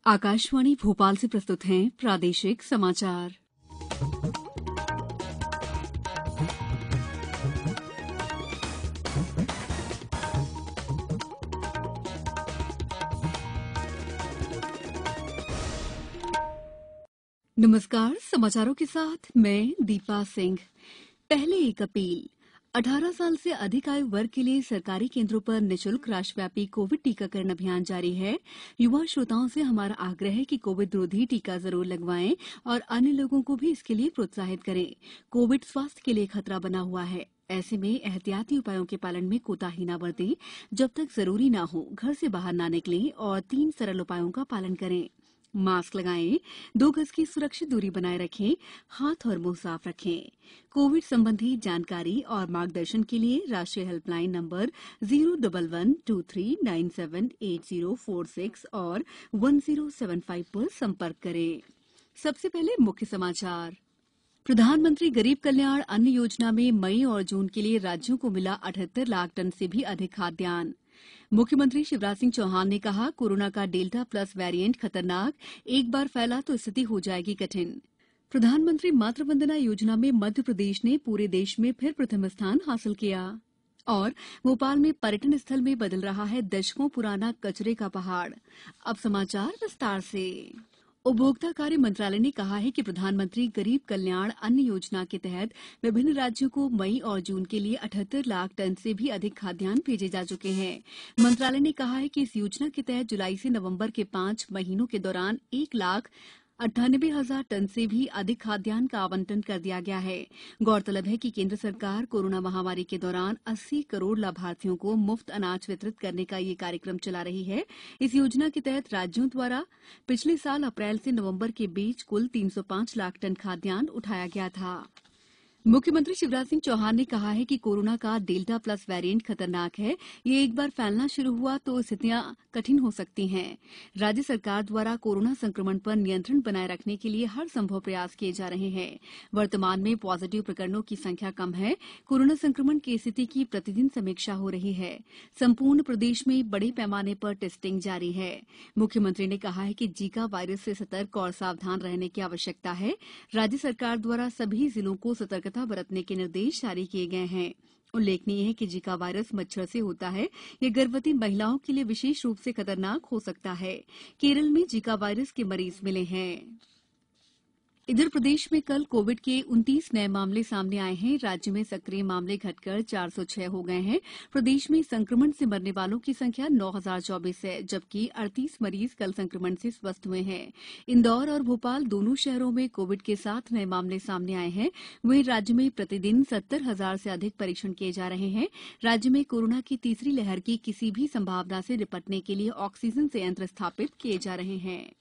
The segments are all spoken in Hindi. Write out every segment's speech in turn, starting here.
आकाशवाणी भोपाल से प्रस्तुत हैं प्रादेशिक समाचार। नमस्कार, समाचारों के साथ मैं दीपा सिंह। पहले एक अपील। 18 साल से अधिक आयु वर्ग के लिए सरकारी केंद्रों पर निःशुल्क राष्ट्रव्यापी कोविड टीकाकरण अभियान जारी है। युवा श्रोताओं से हमारा आग्रह है कि कोविड रोधी टीका जरूर लगवाएं और अन्य लोगों को भी इसके लिए प्रोत्साहित करें। कोविड स्वास्थ्य के लिए खतरा बना हुआ है। ऐसे में एहतियाती उपायों के पालन में कोताही न बरतें। जब तक जरूरी न हो घर से बाहर न निकलें और 3 सरल उपायों का पालन करें। मास्क लगाएं, 2 गज की सुरक्षित दूरी बनाए रखें, हाथ और मुंह साफ रखें। कोविड संबंधी जानकारी और मार्गदर्शन के लिए राष्ट्रीय हेल्पलाइन नंबर 01123978046 और 1075 पर संपर्क करें। सबसे पहले मुख्य समाचार। प्रधानमंत्री गरीब कल्याण अन्न योजना में मई और जून के लिए राज्यों को मिला 78 लाख टन से भी अधिक खाद्यान्न। मुख्यमंत्री शिवराज सिंह चौहान ने कहा, कोरोना का डेल्टा प्लस वेरिएंट खतरनाक, एक बार फैला तो स्थिति हो जाएगी कठिन। प्रधानमंत्री मातृ वंदना योजना में मध्य प्रदेश ने पूरे देश में फिर प्रथम स्थान हासिल किया। और भोपाल में पर्यटन स्थल में बदल रहा है दशकों पुराना कचरे का पहाड़। अब समाचार विस्तार से। उपभोक्ता कार्य मंत्रालय ने कहा है कि प्रधानमंत्री गरीब कल्याण अन्न योजना के तहत विभिन्न राज्यों को मई और जून के लिए 78 लाख टन से भी अधिक खाद्यान्न भेजे जा चुके हैं। मंत्रालय ने कहा है कि इस योजना के तहत जुलाई से नवंबर के 5 महीनों के दौरान 1,98,000 टन से भी अधिक खाद्यान्न का आवंटन कर दिया गया है। गौरतलब है कि केंद्र सरकार कोरोना महामारी के दौरान 80 करोड़ लाभार्थियों को मुफ्त अनाज वितरित करने का ये कार्यक्रम चला रही है। इस योजना के तहत राज्यों द्वारा पिछले साल अप्रैल से नवंबर के बीच कुल 305 लाख टन खाद्यान्न उठाया गया था। मुख्यमंत्री शिवराज सिंह चौहान ने कहा है कि कोरोना का डेल्टा प्लस वेरिएंट खतरनाक है। ये एक बार फैलना शुरू हुआ तो स्थितियां कठिन हो सकती हैं। राज्य सरकार द्वारा कोरोना संक्रमण पर नियंत्रण बनाए रखने के लिए हर संभव प्रयास किए जा रहे हैं। वर्तमान में पॉजिटिव प्रकरणों की संख्या कम है। कोरोना संक्रमण की स्थिति की प्रतिदिन समीक्षा हो रही है। संपूर्ण प्रदेश में बड़े पैमाने पर टेस्टिंग जारी है। मुख्यमंत्री ने कहा है कि जीका वायरस से सतर्क और सावधान रहने की आवश्यकता है। राज्य सरकार द्वारा सभी जिलों को सतर्कता बरतने के निर्देश जारी किए गए हैं। उल्लेखनीय है कि जीका वायरस मच्छर से होता है। यह गर्भवती महिलाओं के लिए विशेष रूप से खतरनाक हो सकता है। केरल में जीका वायरस के मरीज मिले हैं। इधर प्रदेश में कल कोविड के 29 नए मामले सामने आए हैं। राज्य में सक्रिय मामले घटकर 406 हो गए हैं। प्रदेश में संक्रमण से मरने वालों की संख्या 9,024 है, जबकि 38 मरीज कल संक्रमण से स्वस्थ हुए हैं। इंदौर और भोपाल दोनों शहरों में कोविड के 7 नए मामले सामने आए हैं। वहीं राज्य में प्रतिदिन 70,000 से अधिक परीक्षण किए जा रहे हैं। राज्य में कोरोना की तीसरी लहर की किसी भी संभावना से निपटने के लिए ऑक्सीजन संयंत्र स्थापित किए जा रहे हैं।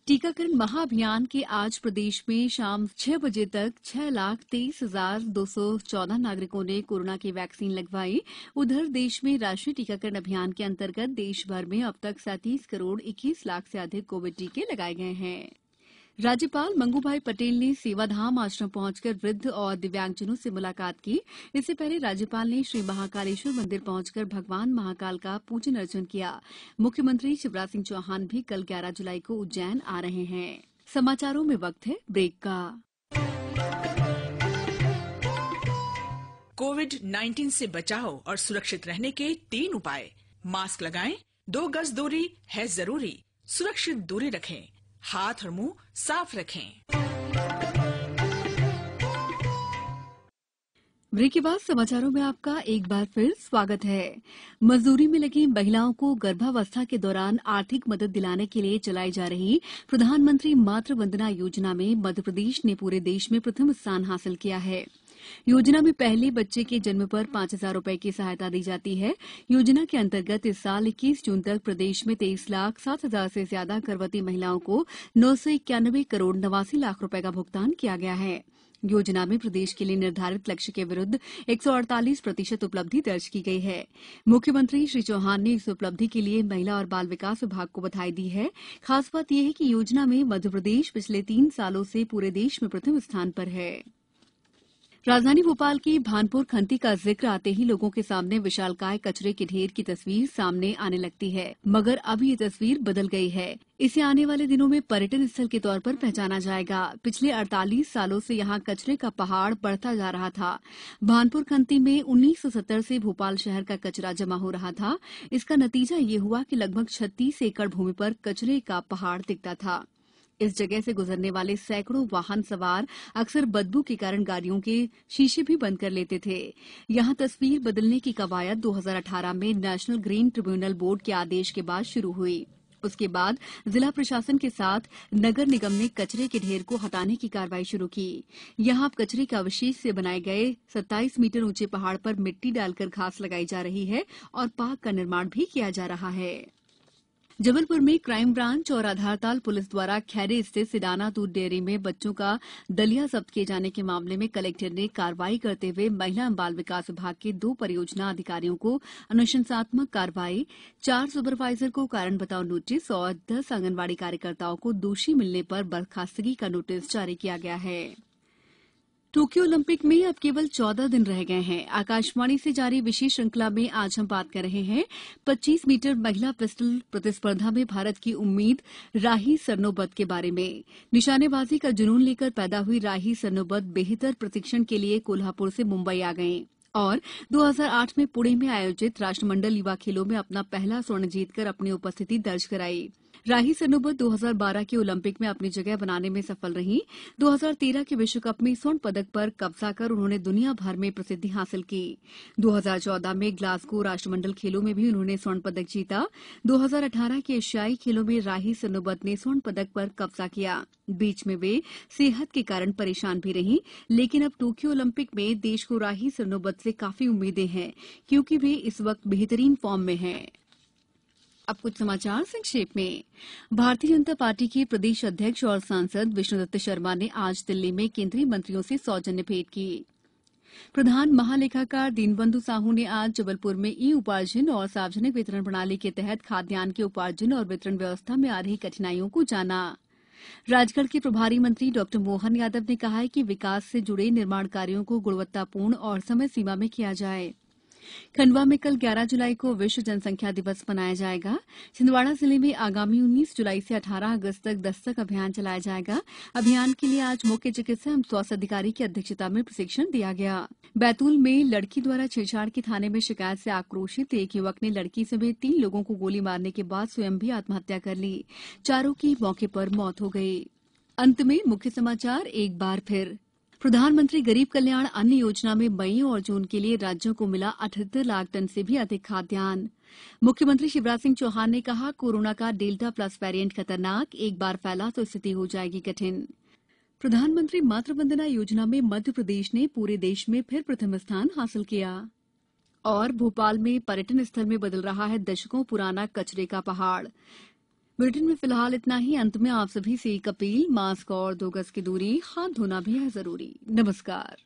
टीकाकरण महाअभियान के आज प्रदेश में शाम 6 बजे तक 6,23,214 नागरिकों ने कोरोना की वैक्सीन लगवाई। उधर देश में राष्ट्रीय टीकाकरण अभियान के अंतर्गत देश भर में अब तक 37 करोड़ 21 लाख से अधिक कोविड टीके लगाए गए हैं। राज्यपाल मंगूभाई पटेल ने सेवाधाम आश्रम पहुंचकर वृद्ध और दिव्यांगजनों से मुलाकात की। इससे पहले राज्यपाल ने श्री महाकालेश्वर मंदिर पहुंचकर भगवान महाकाल का पूजन अर्चन किया। मुख्यमंत्री शिवराज सिंह चौहान भी कल 11 जुलाई को उज्जैन आ रहे हैं। समाचारों में वक्त है ब्रेक का। कोविड-19 से बचाव और सुरक्षित रहने के 3 उपाय। मास्क लगाएं, 2 गज दूरी है जरूरी, सुरक्षित दूरी रखें, हाथ और मुंह साफ रखें। ब्रेक के बाद समाचारों में आपका एक बार फिर स्वागत है। मजदूरी में लगी महिलाओं को गर्भावस्था के दौरान आर्थिक मदद दिलाने के लिए चलाई जा रही प्रधानमंत्री मातृ वंदना योजना में मध्य प्रदेश ने पूरे देश में प्रथम स्थान हासिल किया है। योजना में पहले बच्चे के जन्म पर 5,000 रुपए की सहायता दी जाती है। योजना के अंतर्गत इस साल 21 जून तक प्रदेश में 23,07,000 से ज्यादा गर्भवती महिलाओं को 991 करोड़ 89 लाख रुपए का भुगतान किया गया है। योजना में प्रदेश के लिए निर्धारित लक्ष्य के विरुद्ध 148% उपलब्धि दर्ज की गई है। मुख्यमंत्री श्री चौहान ने इस उपलब्धि के लिए महिला और बाल विकास विभाग को बधाई दी है। खास बात यह है कि योजना में मध्य प्रदेश पिछले 3 सालों से पूरे देश में प्रथम स्थान पर है। राजधानी भोपाल की भानपुर खंती का जिक्र आते ही लोगों के सामने विशालकाय कचरे के ढेर की तस्वीर सामने आने लगती है, मगर अब ये तस्वीर बदल गई है। इसे आने वाले दिनों में पर्यटन स्थल के तौर पर पहचाना जाएगा। पिछले 48 सालों से यहाँ कचरे का पहाड़ बढ़ता जा रहा था। भानपुर खंती में 1970 से भोपाल शहर का कचरा जमा हो रहा था। इसका नतीजा ये हुआ कि लगभग 36 एकड़ भूमि पर कचरे का पहाड़ दिखता था। इस जगह से गुजरने वाले सैकड़ों वाहन सवार अक्सर बदबू के कारण गाड़ियों के शीशे भी बंद कर लेते थे। यहां तस्वीर बदलने की कवायद 2018 में नेशनल ग्रीन ट्रिब्यूनल बोर्ड के आदेश के बाद शुरू हुई। उसके बाद जिला प्रशासन के साथ नगर निगम ने कचरे के ढेर को हटाने की कार्रवाई शुरू की। यहां अब कचरे के अवशेष से बनाए गए 27 मीटर ऊंचे पहाड़ पर मिट्टी डालकर घास लगाई जा रही है और पार्क का निर्माण भी किया जा रहा है। जबलपुर में क्राइम ब्रांच और आधारताल पुलिस द्वारा खैरे स्थित सिडाना दूध डेयरी में बच्चों का दलिया जब्त किए जाने के मामले में कलेक्टर ने कार्रवाई करते हुए महिला एवं बाल विकास विभाग के 2 परियोजना अधिकारियों को अनुशंसात्मक कार्रवाई, 4 सुपरवाइजर को कारण बताओ नोटिस और 10 आंगनबाड़ी कार्यकर्ताओं को दोषी मिलने पर बर्खास्तगी का नोटिस जारी किया गया है। टोक्यो ओलंपिक में अब केवल 14 दिन रह गए हैं। आकाशवाणी से जारी विशेष श्रृंखला में आज हम बात कर रहे हैं 25 मीटर महिला पिस्टल प्रतिस्पर्धा में भारत की उम्मीद राही सरनोबत के बारे में। निशानेबाजी का जुनून लेकर पैदा हुई राही सरनोबत बेहतर प्रशिक्षण के लिए कोल्हापुर से मुंबई आ गईं और 2008 में पुणे में आयोजित राष्ट्रमंडल युवा खेलों में अपना पहला स्वर्ण जीतकर अपनी उपस्थिति दर्ज कराई। राही सरनोबत 2012 के ओलंपिक में अपनी जगह बनाने में सफल रही। 2013 के विश्व कप में स्वर्ण पदक पर कब्जा कर उन्होंने दुनिया भर में प्रसिद्धि हासिल की। 2014 में ग्लासगो राष्ट्रमंडल खेलों में भी उन्होंने स्वर्ण पदक जीता। 2018 के एशियाई खेलों में राही सरनोबत ने स्वर्ण पदक पर कब्जा किया। बीच में वे सेहत के कारण परेशान भी रहीं, लेकिन अब टोक्यो ओलंपिक में देश को राही सरनोबत से काफी उम्मीदें हैं, क्योंकि वे इस वक्त बेहतरीन फॉर्म में हैं। अब कुछ समाचार संक्षेप में। भारतीय जनता पार्टी के प्रदेश अध्यक्ष और सांसद विष्णुदत्त शर्मा ने आज दिल्ली में केंद्रीय मंत्रियों से सौजन्य भेंट की। प्रधान महालेखाकार दीनबंधु साहू ने आज जबलपुर में ई उपार्जन और सार्वजनिक वितरण प्रणाली के तहत खाद्यान्न के उपार्जन और वितरण व्यवस्था में आ रही कठिनाइयों को जाना। राजगढ़ के प्रभारी मंत्री डॉ मोहन यादव ने कहा है कि विकास से जुड़े निर्माण कार्यों को गुणवत्तापूर्ण और समय सीमा में किया जाए। खंडवा में कल 11 जुलाई को विश्व जनसंख्या दिवस मनाया जाएगा। छिंदवाड़ा जिले में आगामी 19 जुलाई से 18 अगस्त तक दस्तक अभियान चलाया जाएगा। अभियान के लिए आज मुख्य चिकित्सा एवं स्वास्थ्य अधिकारी की अध्यक्षता में प्रशिक्षण दिया गया। बैतूल में लड़की द्वारा छेड़छाड़ की थाने में शिकायत से आक्रोशित एक युवक ने लड़की समेत 3 लोगों को गोली मारने के बाद स्वयं भी आत्महत्या कर ली। चारों की मौके पर मौत हो गई। अंत में मुख्य समाचार एक बार फिर। प्रधानमंत्री गरीब कल्याण अन्न योजना में मई और जून के लिए राज्यों को मिला 78 लाख टन से भी अधिक खाद्यान्न। मुख्यमंत्री शिवराज सिंह चौहान ने कहा, कोरोना का डेल्टा प्लस वेरिएंट खतरनाक, एक बार फैला तो स्थिति हो जाएगी कठिन। प्रधानमंत्री मातृ वंदना योजना में मध्य प्रदेश ने पूरे देश में फिर प्रथम स्थान हासिल किया। और भोपाल में पर्यटन स्थल में बदल रहा है दशकों पुराना कचरे का पहाड़। बुलेटिन में फिलहाल इतना ही। अंत में आप सभी से एक अपील, मास्क और 2 गज की दूरी, हाथ धोना भी है जरूरी। नमस्कार।